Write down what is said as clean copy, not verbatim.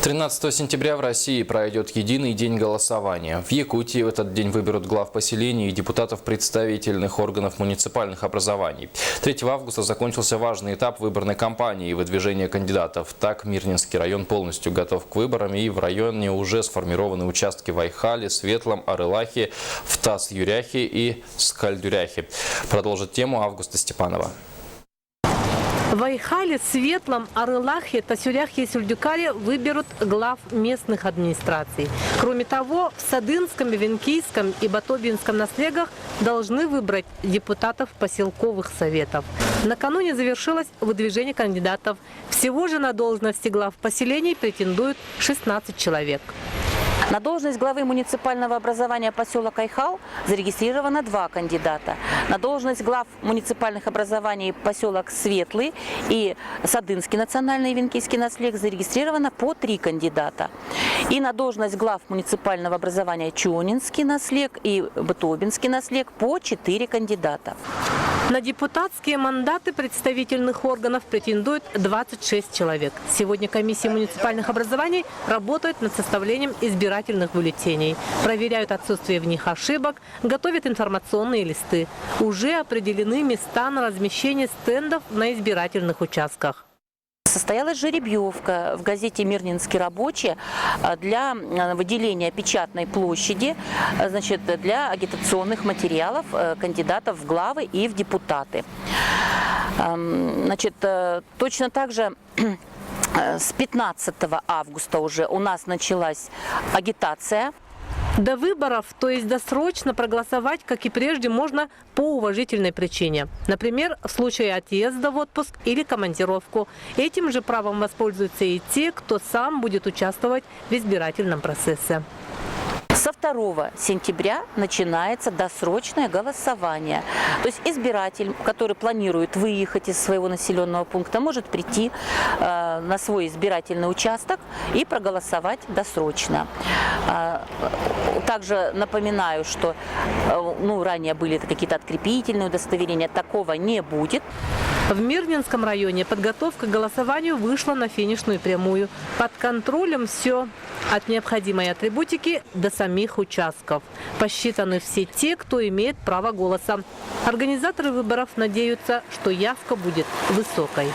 13 сентября в России пройдет единый день голосования. В Якутии в этот день выберут глав поселений и депутатов представительных органов муниципальных образований. 3 августа закончился важный этап выборной кампании и выдвижения кандидатов. Так, Мирнинский район полностью готов к выборам, и в районе уже сформированы участки в Айхале, Светлом, Арылахе, в Тас-Юряхе и Скальдюряхе. Продолжит тему Августа Степанова. В Айхале, Светлом, Арылахе, Тас-Юряхе и Сульдюкаре выберут глав местных администраций. Кроме того, в Садынском, Венкийском и Батобинском наслегах должны выбрать депутатов поселковых советов. Накануне завершилось выдвижение кандидатов. Всего же на должности глав поселений претендуют 16 человек. На должность главы муниципального образования поселок Айхал зарегистрировано 2 кандидата. На должность глав муниципальных образований поселок Светлый и Садынский национальный и Венкийский наслег зарегистрировано по 3 кандидата. И на должность глав муниципального образования Чонинский наслег и Батобинский наслег по 4 кандидата. На депутатские мандаты представительных органов претендует 26 человек. Сегодня комиссии муниципальных образований работают над составлением избирательных бюллетеней, проверяют отсутствие в них ошибок, готовят информационные листы. Уже определены места на размещение стендов на избирательных участках. Состоялась жеребьевка в газете «Мирнинский рабочий» для выделения печатной площади, значит, для агитационных материалов кандидатов в главы и в депутаты. Значит, точно так же с 15 августа уже у нас началась агитация. До выборов, то есть досрочно проголосовать, как и прежде, можно по уважительной причине. Например, в случае отъезда в отпуск или командировку. Этим же правом воспользуются и те, кто сам будет участвовать в избирательном процессе. Со 2 сентября начинается досрочное голосование. То есть избиратель, который планирует выехать из своего населенного пункта, может прийти на свой избирательный участок и проголосовать досрочно. Также напоминаю, что ранее были какие-то открепительные удостоверения, такого не будет. В Мирнинском районе подготовка к голосованию вышла на финишную прямую. Под контролем все от необходимой атрибутики до самих участков. Посчитаны все те, кто имеет право голоса. Организаторы выборов надеются, что явка будет высокой.